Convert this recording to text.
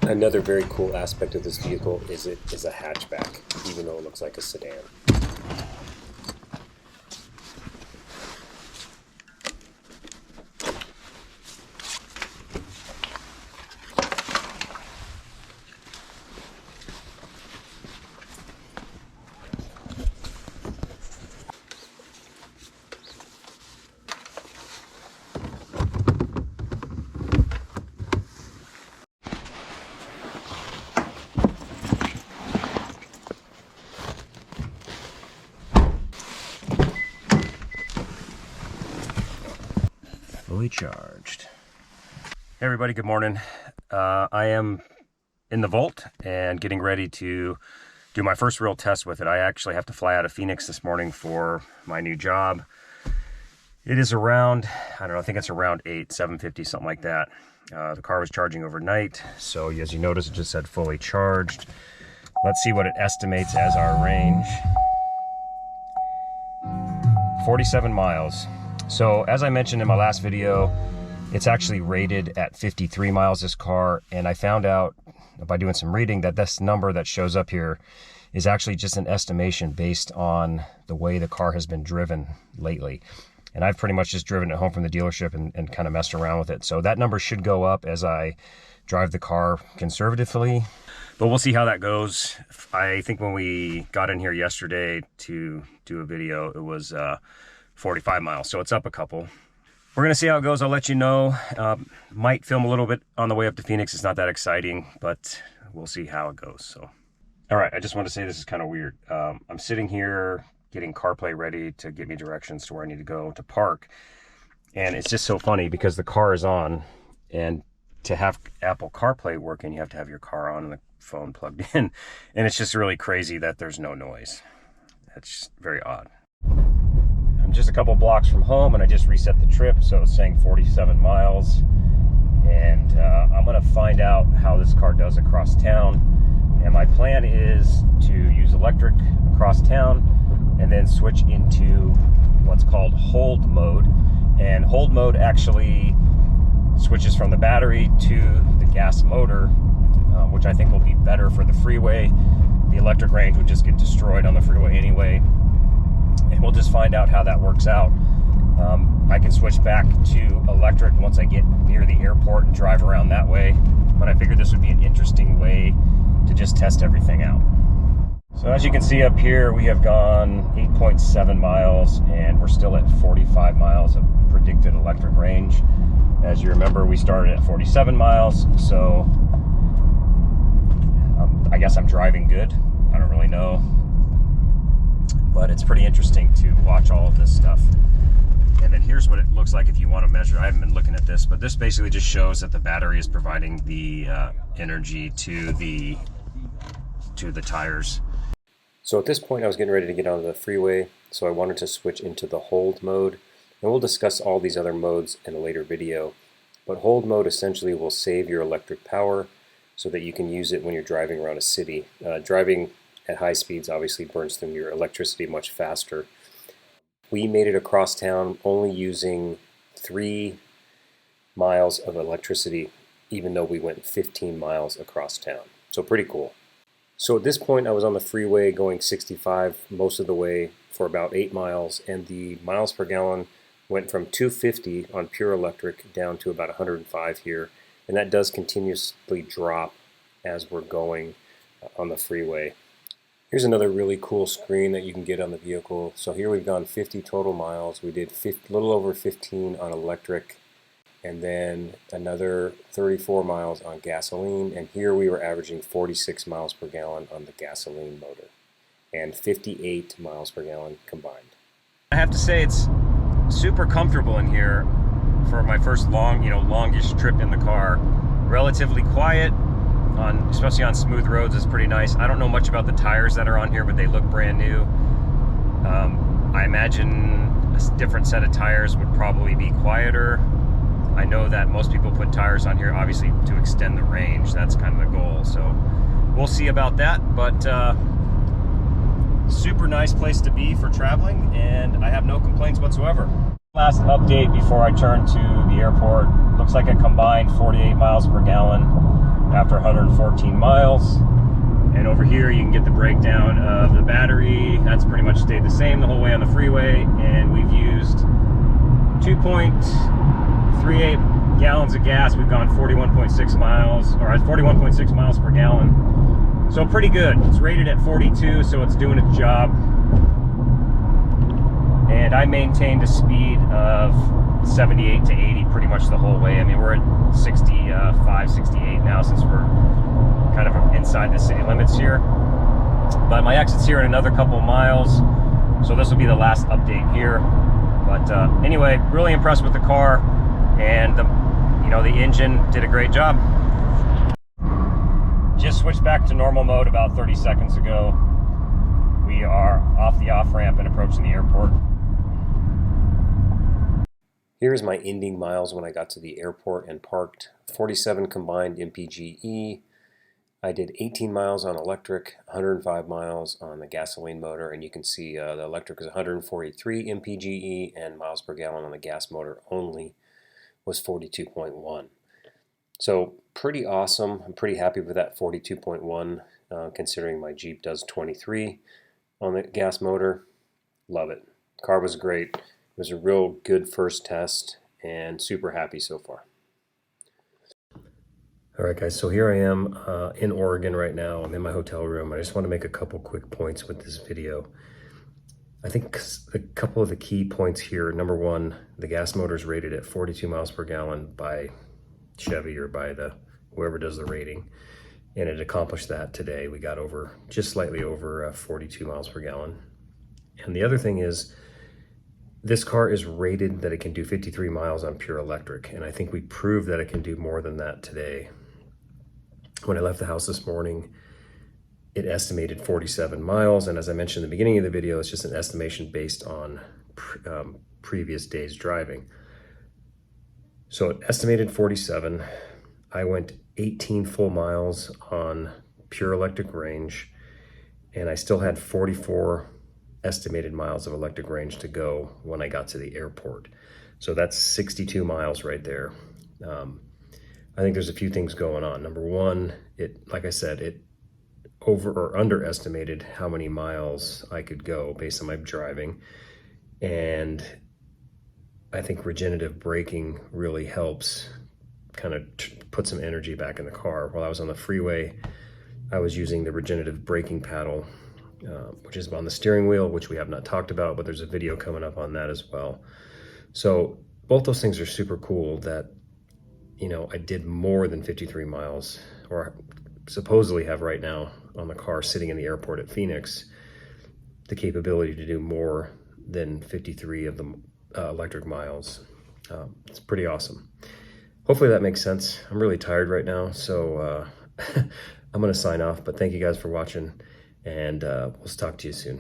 Another very cool aspect of this vehicle is it is a hatchback, even though it looks like a sedan. Fully charged. Hey everybody, good morning. I am in the Volt and getting ready to do my first real test with it. I actually have to fly out of Phoenix this morning for my new job. It is around, I don't know, I think it's around 7:50, something like that. The car was charging overnight, so as you notice, it just said fully charged. Let's see what it estimates as our range. 47 miles. So as I mentioned in my last video, it's actually rated at 53 miles, this car, and I found out by doing some reading that this number that shows up here is actually just an estimation based on the way the car has been driven lately. And I've pretty much just driven it home from the dealership and kind of messed around with it. So that number should go up as I drive the car conservatively, but we'll see how that goes. I think when we got in here yesterday to do a video, it was 45 miles, so it's up a couple. We're gonna see how it goes. I'll let you know. Might film a little bit on the way up to Phoenix. It's not that exciting, but we'll see how it goes. So, all right, I just want to say this is kind of weird. I'm sitting here getting CarPlay ready to give me directions to where I need to go to park, and it's just so funny because the car is on, and to have Apple CarPlay working, you have to have your car on and the phone plugged in, and it's just really crazy that there's no noise. That's just very odd. I'm just a couple blocks from home and I just reset the trip, so it's saying 47 miles, and I'm gonna find out how this car does across town. And my plan is to use electric across town and then switch into what's called hold mode. And hold mode actually switches from the battery to the gas motor, which I think will be better for the freeway. The electric range would just get destroyed on the freeway anyway. And we'll just find out how that works out. I can switch back to electric once I get near the airport and drive around that way. But I figured this would be an interesting way to just test everything out. So as you can see up here, we have gone 8.7 miles and we're still at 45 miles of predicted electric range. As you remember, we started at 47 miles. So I guess I'm driving good. I don't really know. But it's pretty interesting to watch all of this stuff. And then here's what it looks like if you want to measure. I haven't been looking at this, but this basically just shows that the battery is providing the energy to the tires. So at this point I was getting ready to get onto the freeway, so I wanted to switch into the hold mode. And we'll discuss all these other modes in a later video. But hold mode essentially will save your electric power so that you can use it when you're driving around a city. Driving at high speeds obviously burns through your electricity much faster. We made it across town only using 3 miles of electricity, even though we went 15 miles across town. So pretty cool. So at this point I was on the freeway going 65 most of the way for about 8 miles, and the miles per gallon went from 250 on pure electric down to about 105 here, and that does continuously drop as we're going on the freeway. Here's another really cool screen that you can get on the vehicle. So here we've gone 50 total miles. We did a little over 15 on electric, and then another 34 miles on gasoline. And here we were averaging 46 miles per gallon on the gasoline motor and 58 miles per gallon combined. I have to say it's super comfortable in here for my first longish trip in the car. Relatively quiet. Especially on smooth roads, is pretty nice. I don't know much about the tires that are on here, but they look brand new. I imagine a different set of tires would probably be quieter. I know that most people put tires on here obviously to extend the range. That's kind of the goal. So we'll see about that. But super nice place to be for traveling, and I have no complaints whatsoever. Last update before I turn to the airport. Looks like a combined 48 miles per gallon. after 114 miles. And over here you can get the breakdown of the battery. That's pretty much stayed the same the whole way on the freeway, and we've used 2.38 gallons of gas. We've gone 41.6 miles, or 41.6 miles per gallon. So pretty good. It's rated at 42, so it's doing its job. And I maintained a speed of 78 to 80 pretty much the whole way. I mean, we're at 65, 68 now since we're kind of inside the city limits here. But my exit's here in another couple miles, so this will be the last update here. But anyway, really impressed with the car, and the engine did a great job. Just switched back to normal mode about 30 seconds ago. We are off the off-ramp and approaching the airport. Here's my ending miles when I got to the airport and parked. 47 combined MPGe. I did 18 miles on electric, 105 miles on the gasoline motor, and you can see the electric is 143 MPGe, and miles per gallon on the gas motor only was 42.1. So pretty awesome. I'm pretty happy with that 42.1, considering my Jeep does 23 on the gas motor. Love it. Car was great. It was a real good first test, and super happy so far. All right, guys, so here I am in Oregon right now. I'm in my hotel room. I just want to make a couple quick points with this video. I think a couple of the key points here. Number one, the gas motor is rated at 42 miles per gallon by Chevy, or by whoever does the rating. And it accomplished that today. We got just slightly over 42 miles per gallon. And the other thing is, this car is rated that it can do 53 miles on pure electric. And I think we proved that it can do more than that today. When I left the house this morning, it estimated 47 miles. And as I mentioned in the beginning of the video, it's just an estimation based on previous days driving. So it estimated 47. I went 18 full miles on pure electric range, and I still had 44 estimated miles of electric range to go when I got to the airport. So that's 62 miles right there. I think there's a few things going on. Number one, like I said, it over or underestimated how many miles I could go based on my driving. And I think regenerative braking really helps kind of put some energy back in the car. While I was on the freeway, I was using the regenerative braking paddle, which is on the steering wheel, which we have not talked about, but there's a video coming up on that as well. So both those things are super cool that, I did more than 53 miles, or supposedly have right now on the car sitting in the airport at Phoenix, the capability to do more than 53 of the electric miles. It's pretty awesome. Hopefully that makes sense. I'm really tired right now, so I'm going to sign off, but thank you guys for watching, and we'll talk to you soon.